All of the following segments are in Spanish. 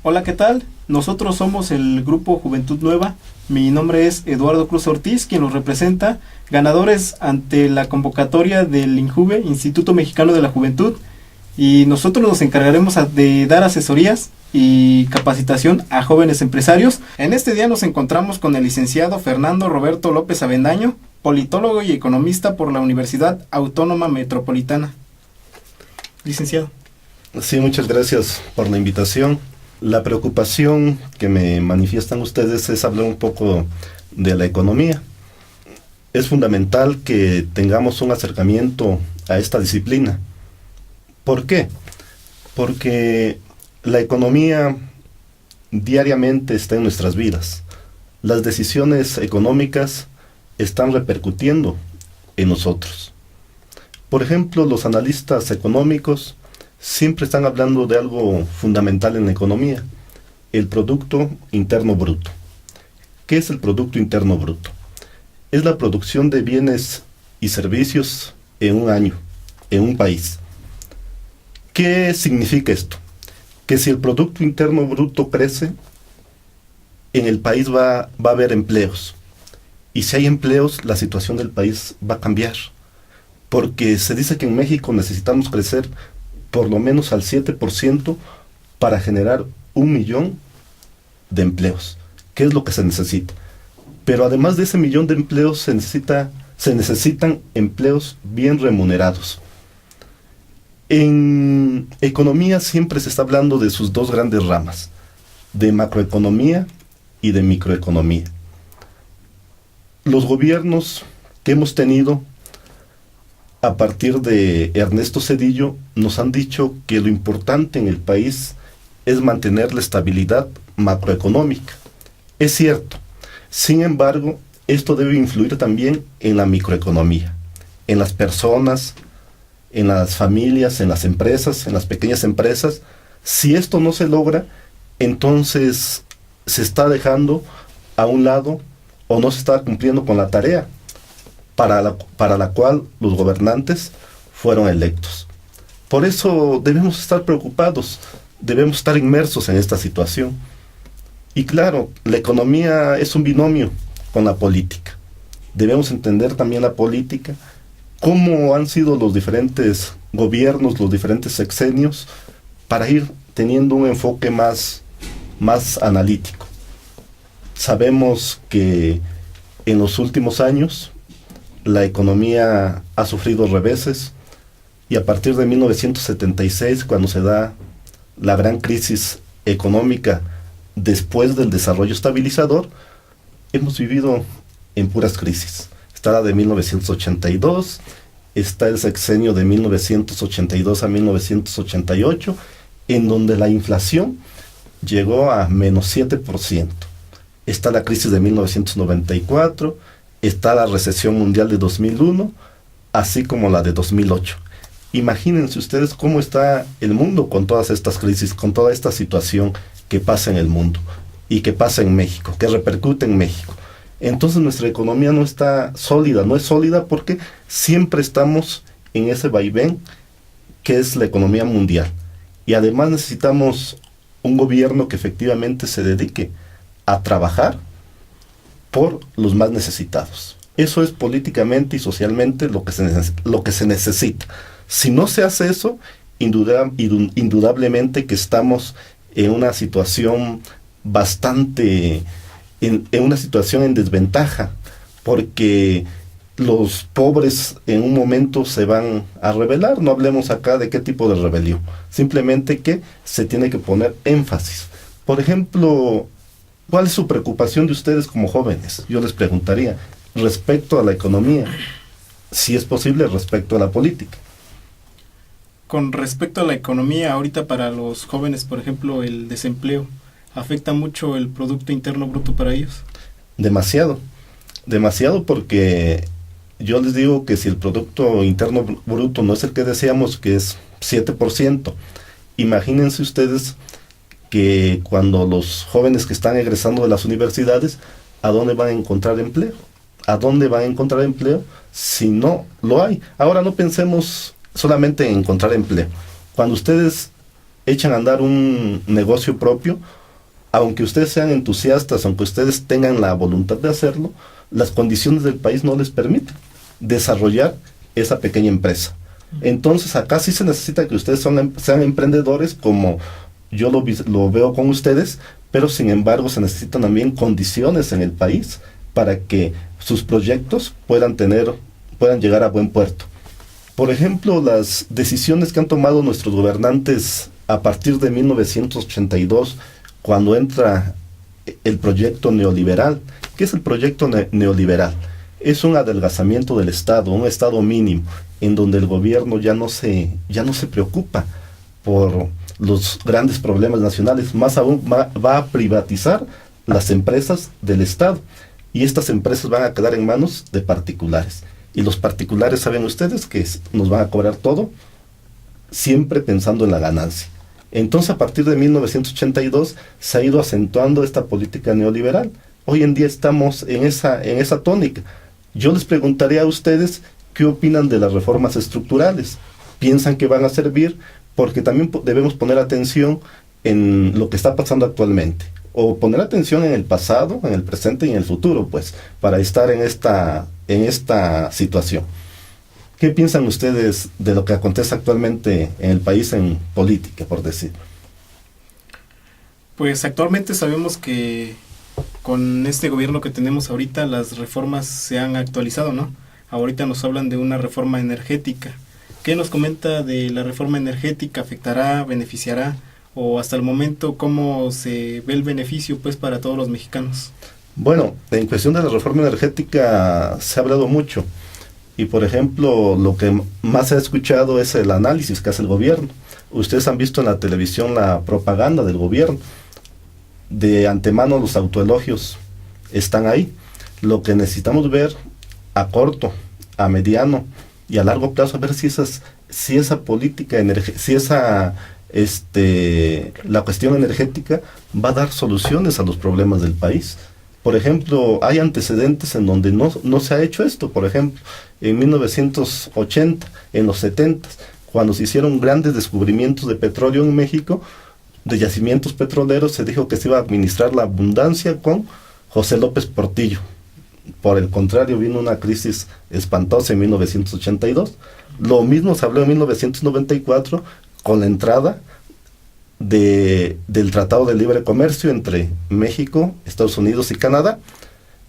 Hola, ¿qué tal? Nosotros somos el grupo Juventud Nueva. Mi nombre es Eduardo Cruz Ortiz, quien los representa, ganadores ante la convocatoria del INJUVE, Instituto Mexicano de la Juventud, y nosotros nos encargaremos de dar asesorías y capacitación a jóvenes empresarios. En este día nos encontramos con el licenciado Fernando Roberto López Avendaño, politólogo y economista por la Universidad Autónoma Metropolitana. Licenciado. Sí, muchas gracias por la invitación. La preocupación que me manifiestan ustedes es hablar un poco de la economía. Es fundamental que tengamos un acercamiento a esta disciplina. ¿Por qué? Porque la economía diariamente está en nuestras vidas. Las decisiones económicas están repercutiendo en nosotros. Por ejemplo, los analistas económicos siempre están hablando de algo fundamental en la economía, el Producto Interno Bruto. ¿Qué es el Producto Interno Bruto? Es la producción de bienes y servicios en un año, en un país. ¿Qué significa esto? Que si el Producto Interno Bruto crece, en el país va a haber empleos. Y si hay empleos, la situación del país va a cambiar. Porque se dice que en México necesitamos crecer por lo menos al 7% para generar 1 millón de empleos, que es lo que se necesita. Pero además de ese millón de empleos se necesitan empleos bien remunerados. En economía siempre se está hablando de sus dos grandes ramas, de macroeconomía y de microeconomía. Los gobiernos que hemos tenido a partir de Ernesto Zedillo nos han dicho que lo importante en el país es mantener la estabilidad macroeconómica. Es cierto. Sin embargo, esto debe influir también en la microeconomía, en las personas, en las familias, en las empresas, en las pequeñas empresas. Si esto no se logra, entonces se está dejando a un lado o no se está cumpliendo con la tarea para la cual los gobernantes fueron electos. Por eso debemos estar preocupados, debemos estar inmersos en esta situación. Y claro, la economía es un binomio con la política. Debemos entender también la política, cómo han sido los diferentes gobiernos, los diferentes sexenios, para ir teniendo un enfoque más analítico. Sabemos que en los últimos años la economía ha sufrido reveses y a partir de 1976, cuando se da la gran crisis económica después del desarrollo estabilizador, hemos vivido en puras crisis. Está la de 1982, está el sexenio de 1982 a 1988, en donde la inflación llegó a menos 7%. Está la crisis de 1994, está la recesión mundial de 2001, así como la de 2008. Imagínense ustedes cómo está el mundo con todas estas crisis, con toda esta situación que pasa en el mundo y que pasa en México, que repercute en México. Entonces nuestra economía no está sólida, no es sólida porque siempre estamos en ese vaivén que es la economía mundial. Y además necesitamos un gobierno que efectivamente se dedique a trabajar por los más necesitados. Eso es políticamente y socialmente lo que se necesita. Si no se hace eso, indudablemente que estamos en una situación en una situación en desventaja, porque los pobres en un momento se van a rebelar. No hablemos acá de qué tipo de rebelión, simplemente que se tiene que poner énfasis. Por ejemplo, ¿cuál es su preocupación de ustedes como jóvenes? Yo les preguntaría, respecto a la economía, si es posible respecto a la política. Con respecto a la economía, ahorita para los jóvenes, por ejemplo, el desempleo, ¿afecta mucho el Producto Interno Bruto para ellos? Demasiado porque yo les digo que si el Producto Interno Bruto no es el que deseamos, que es 7%, imagínense ustedes que cuando los jóvenes que están egresando de las universidades, ¿a dónde van a encontrar empleo? ¿A dónde van a encontrar empleo si no lo hay? Ahora no pensemos solamente en encontrar empleo. Cuando ustedes echan a andar un negocio propio, aunque ustedes sean entusiastas, aunque ustedes tengan la voluntad de hacerlo, las condiciones del país no les permiten desarrollar esa pequeña empresa. Entonces acá sí se necesita que ustedes sean emprendedores, como yo lo veo con ustedes, pero sin embargo se necesitan también condiciones en el país para que sus proyectos puedan llegar a buen puerto. Por ejemplo, las decisiones que han tomado nuestros gobernantes a partir de 1982, cuando entra el proyecto neoliberal. ¿Qué es el proyecto neoliberal? Es un adelgazamiento del Estado, un Estado mínimo, en donde el gobierno ya no se preocupa por los grandes problemas nacionales, más aún va a privatizar las empresas del Estado, y estas empresas van a quedar en manos de particulares. Y los particulares, saben ustedes, que nos van a cobrar todo, siempre pensando en la ganancia. Entonces, a partir de 1982 se ha ido acentuando esta política neoliberal. Hoy en día estamos en esa tónica. Yo les preguntaría a ustedes qué opinan de las reformas estructurales. ¿Piensan que van a servir? Porque también debemos poner atención en lo que está pasando actualmente, o poner atención en el pasado, en el presente y en el futuro, pues, para estar en esta situación. ¿Qué piensan ustedes de lo que acontece actualmente en el país en política, por decir? Pues actualmente sabemos que con este gobierno que tenemos ahorita las reformas se han actualizado, ¿no? Ahorita nos hablan de una reforma energética. ¿Qué nos comenta de la reforma energética? ¿Afectará, beneficiará? ¿O hasta el momento cómo se ve el beneficio, pues, para todos los mexicanos? Bueno, en cuestión de la reforma energética se ha hablado mucho. Y por ejemplo, lo que más se ha escuchado es el análisis que hace el gobierno. Ustedes han visto en la televisión la propaganda del gobierno. De antemano los autoelogios están ahí. Lo que necesitamos ver a corto, a mediano y a largo plazo, a ver si esa política, la cuestión energética va a dar soluciones a los problemas del país. Por ejemplo, hay antecedentes en donde no se ha hecho esto. Por ejemplo, en 1980, en los 70, cuando se hicieron grandes descubrimientos de petróleo en México, de yacimientos petroleros, se dijo que se iba a administrar la abundancia con José López Portillo. Por el contrario, vino una crisis espantosa en 1982. Lo mismo se habló en 1994 con la entrada del Tratado de Libre Comercio entre México, Estados Unidos y Canadá.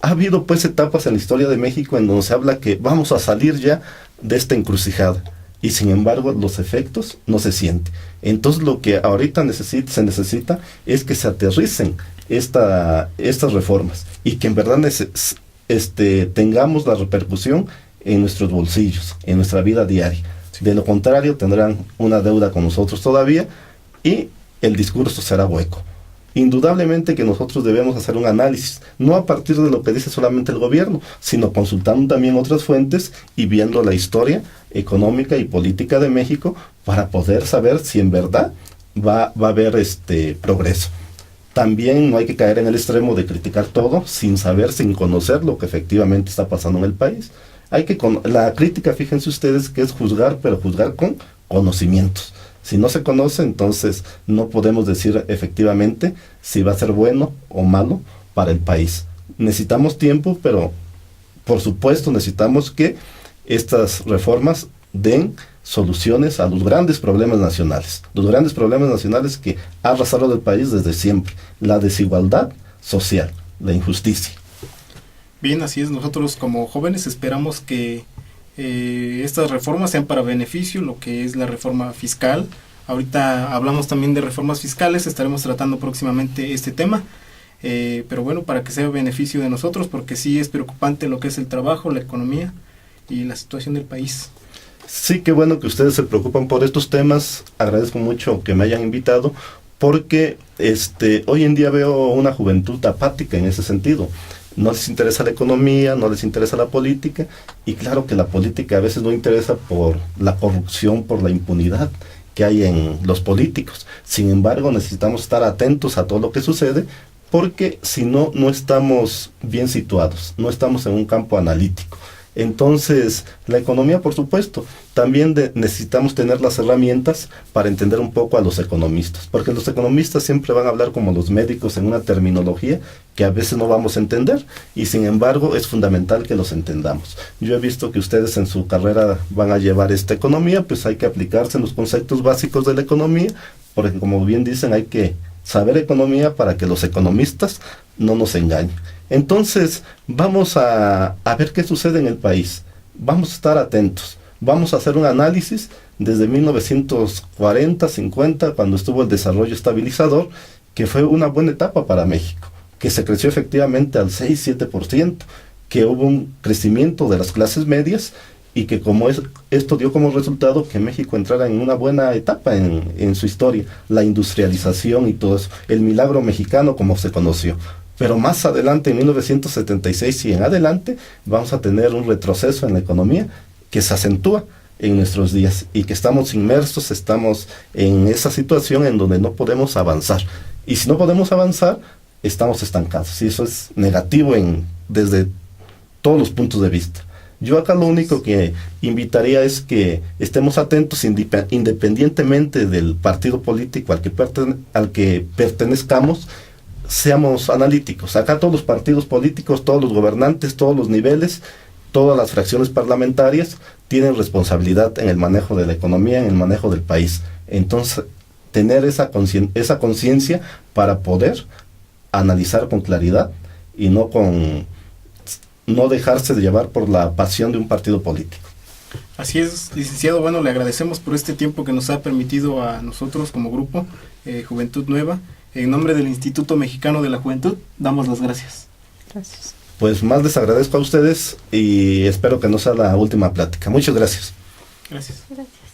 Ha habido pues etapas en la historia de México en donde se habla que vamos a salir ya de esta encrucijada, y sin embargo los efectos no se sienten. Entonces lo que ahorita se necesita es que se aterricen estas reformas y que en verdad tengamos la repercusión en nuestros bolsillos, en nuestra vida diaria. De lo contrario tendrán una deuda con nosotros todavía y el discurso será hueco. Indudablemente que nosotros debemos hacer un análisis, no a partir de lo que dice solamente el gobierno, sino consultando también otras fuentes y viendo la historia económica y política de México para poder saber si en verdad va a haber progreso. También no hay que caer en el extremo de criticar todo sin saber, sin conocer lo que efectivamente está pasando en el país. La crítica, fíjense ustedes, que es juzgar, pero juzgar con conocimientos. Si no se conoce, entonces no podemos decir efectivamente si va a ser bueno o malo para el país. Necesitamos tiempo, pero por supuesto necesitamos que estas reformas den soluciones a los grandes problemas nacionales. Los grandes problemas nacionales que ha arrasado el país desde siempre. La desigualdad social, la injusticia. Bien, así es. Nosotros como jóvenes esperamos que estas reformas sean para beneficio, lo que es la reforma fiscal. Ahorita hablamos también de reformas fiscales, estaremos tratando próximamente este tema, pero bueno, para que sea beneficio de nosotros, porque sí es preocupante lo que es el trabajo, la economía y la situación del país. Sí, qué bueno que ustedes se preocupan por estos temas. Agradezco mucho que me hayan invitado, porque hoy en día veo una juventud apática en ese sentido. No les interesa la economía, no les interesa la política, y claro que la política a veces no interesa por la corrupción, por la impunidad que hay en los políticos. Sin embargo, necesitamos estar atentos a todo lo que sucede, porque si no, no estamos bien situados, no estamos en un campo analítico. Entonces, la economía, por supuesto, también necesitamos tener las herramientas para entender un poco a los economistas, porque los economistas siempre van a hablar como los médicos en una terminología que a veces no vamos a entender, y sin embargo es fundamental que los entendamos. Yo he visto que ustedes en su carrera van a llevar esta economía, pues hay que aplicarse en los conceptos básicos de la economía, porque como bien dicen, hay que saber economía para que los economistas no nos engañen. Entonces, vamos a ver qué sucede en el país. Vamos a estar atentos. Vamos a hacer un análisis desde 1940, 50, cuando estuvo el desarrollo estabilizador, que fue una buena etapa para México, que se creció efectivamente al 6-7%, que hubo un crecimiento de las clases medias y que esto dio como resultado que México entrara en una buena etapa en su historia, la industrialización y todo eso, el milagro mexicano como se conoció. Pero más adelante, en 1976 y en adelante, vamos a tener un retroceso en la economía que se acentúa en nuestros días y que estamos inmersos, estamos en esa situación en donde no podemos avanzar. Y si no podemos avanzar, estamos estancados. Y eso es negativo desde todos los puntos de vista. Yo acá lo único que invitaría es que estemos atentos independientemente del partido político al que pertenezcamos, seamos analíticos. Acá todos los partidos políticos, todos los gobernantes, todos los niveles, todas las fracciones parlamentarias tienen responsabilidad en el manejo de la economía, en el manejo del país. Entonces, tener esa conciencia para poder analizar con claridad y no dejarse de llevar por la pasión de un partido político. Así es, licenciado. Bueno, le agradecemos por este tiempo que nos ha permitido a nosotros como grupo Juventud Nueva. En nombre del Instituto Mexicano de la Juventud, damos las gracias. Gracias. Pues más les agradezco a ustedes y espero que no sea la última plática. Muchas gracias. Gracias. Gracias.